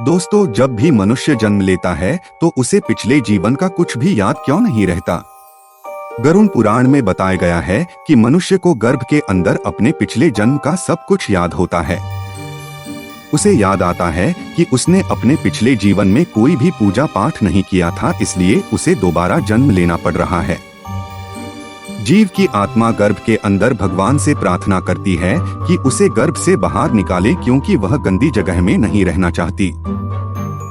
दोस्तों, जब भी मनुष्य जन्म लेता है तो उसे पिछले जीवन का कुछ भी याद क्यों नहीं रहता। गरुड़ पुराण में बताया गया है कि मनुष्य को गर्भ के अंदर अपने पिछले जन्म का सब कुछ याद होता है। उसे याद आता है कि उसने अपने पिछले जीवन में कोई भी पूजा पाठ नहीं किया था, इसलिए उसे दोबारा जन्म लेना पड़ रहा है। जीव की आत्मा गर्भ के अंदर भगवान से प्रार्थना करती है कि उसे गर्भ से बाहर निकाले, क्योंकि वह गंदी जगह में नहीं रहना चाहती।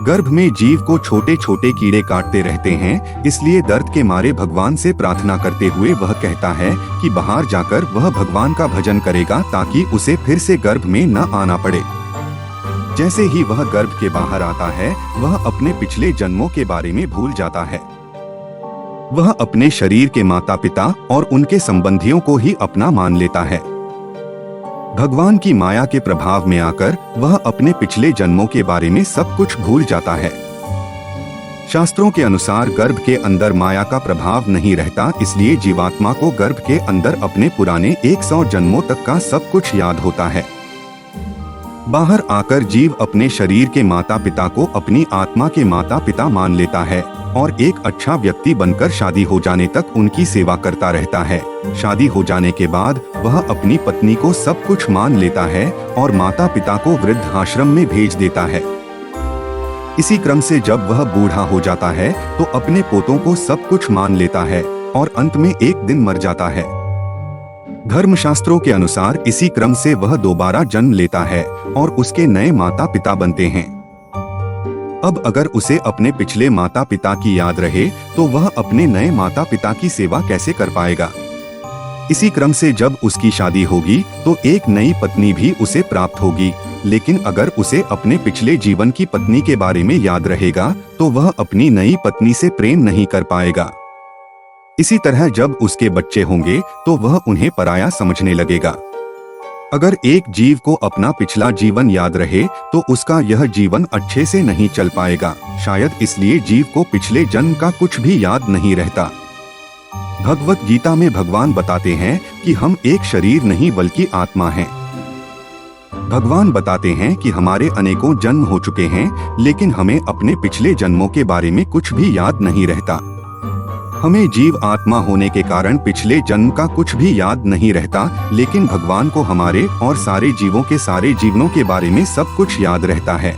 गर्भ में जीव को छोटे छोटे कीड़े काटते रहते हैं, इसलिए दर्द के मारे भगवान से प्रार्थना करते हुए वह कहता है कि बाहर जाकर वह भगवान का भजन करेगा ताकि उसे फिर से गर्भ में न आना पड़े। जैसे ही वह गर्भ के बाहर आता है, वह अपने पिछले जन्मों के बारे में भूल जाता है। वह अपने शरीर के माता पिता और उनके संबंधियों को ही अपना मान लेता है। भगवान की माया के प्रभाव में आकर वह अपने पिछले जन्मों के बारे में सब कुछ भूल जाता है। शास्त्रों के अनुसार गर्भ के अंदर माया का प्रभाव नहीं रहता, इसलिए जीवात्मा को गर्भ के अंदर अपने पुराने 100 जन्मों तक का सब कुछ याद होता है। बाहर आकर जीव अपने शरीर के माता पिता को अपनी आत्मा के माता पिता मान लेता है और एक अच्छा व्यक्ति बनकर शादी हो जाने तक उनकी सेवा करता रहता है। शादी हो जाने के बाद वह अपनी पत्नी को सब कुछ मान लेता है और माता पिता को वृद्धाश्रम में भेज देता है। इसी क्रम से जब वह बूढ़ा हो जाता है तो अपने पोतों को सब कुछ मान लेता है और अंत में एक दिन मर जाता है। धर्मशास्त्रों के अनुसार इसी क्रम से वह दोबारा जन्म लेता है और उसके नए माता पिता बनते हैं। अब अगर उसे अपने पिछले माता पिता की याद रहे तो वह अपने नए माता पिता की सेवा कैसे कर पाएगा। इसी क्रम से जब उसकी शादी होगी तो एक नई पत्नी भी उसे प्राप्त होगी, लेकिन अगर उसे अपने पिछले जीवन की पत्नी के बारे में याद रहेगा तो वह अपनी नई पत्नी से प्रेम नहीं कर पाएगा। इसी तरह जब उसके बच्चे होंगे तो वह उन्हें पराया समझने लगेगा। अगर एक जीव को अपना पिछला जीवन याद रहे तो उसका यह जीवन अच्छे से नहीं चल पाएगा। शायद इसलिए जीव को पिछले जन्म का कुछ भी याद नहीं रहता। भगवत गीता में भगवान बताते हैं कि हम एक शरीर नहीं बल्कि आत्मा हैं। भगवान बताते हैं कि हमारे अनेकों जन्म हो चुके हैं, लेकिन हमें अपने पिछले जन्मों के बारे में कुछ भी याद नहीं रहता। हमें जीव आत्मा होने के कारण पिछले जन्म का कुछ भी याद नहीं रहता, लेकिन भगवान को हमारे और सारे जीवों के सारे जीवनों के बारे में सब कुछ याद रहता है।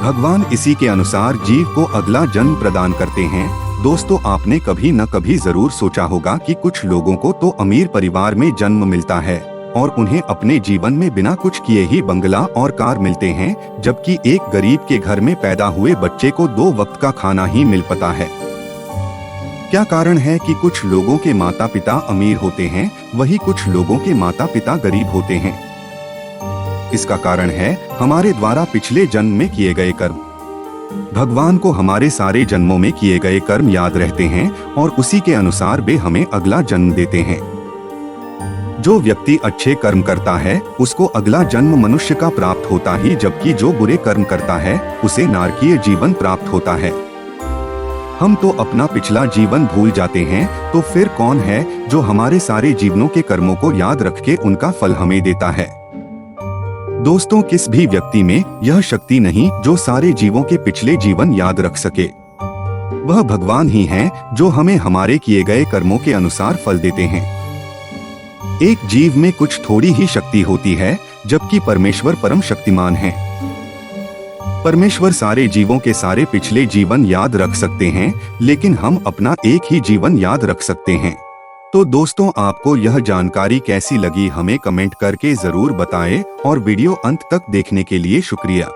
भगवान इसी के अनुसार जीव को अगला जन्म प्रदान करते हैं। दोस्तों, आपने कभी न कभी जरूर सोचा होगा कि कुछ लोगों को तो अमीर परिवार में जन्म मिलता है और उन्हें अपने जीवन में बिना कुछ किए ही बंगला और कार मिलते हैं, जबकि एक गरीब के घर में पैदा हुए बच्चे को 2 वक्त का खाना ही मिल पाता है। क्या कारण है कि कुछ लोगों के माता पिता अमीर होते हैं, वही कुछ लोगों के माता पिता गरीब होते हैं? इसका कारण है हमारे द्वारा पिछले जन्म में किए गए कर्म। भगवान को हमारे सारे जन्मों में किए गए कर्म याद रहते हैं और उसी के अनुसार वे हमें अगला जन्म देते हैं। जो व्यक्ति अच्छे कर्म करता है उसको अगला जन्म मनुष्य का प्राप्त होता ही, जबकि जो बुरे कर्म करता है उसे नरकीय जीवन प्राप्त होता है। हम तो अपना पिछला जीवन भूल जाते हैं, तो फिर कौन है जो हमारे सारे जीवनों के कर्मों को याद रख के उनका फल हमें देता है। दोस्तों, किस भी व्यक्ति में यह शक्ति नहीं जो सारे जीवों के पिछले जीवन याद रख सके। वह भगवान ही हैं जो हमें हमारे किए गए कर्मों के अनुसार फल देते हैं। एक जीव में कुछ थोड़ी ही शक्ति होती है, जबकि परमेश्वर परम शक्तिमान है। परमेश्वर सारे जीवों के सारे पिछले जीवन याद रख सकते हैं, लेकिन हम अपना एक ही जीवन याद रख सकते हैं। तो दोस्तों, आपको यह जानकारी कैसी लगी हमें कमेंट करके जरूर बताएं और वीडियो अंत तक देखने के लिए शुक्रिया।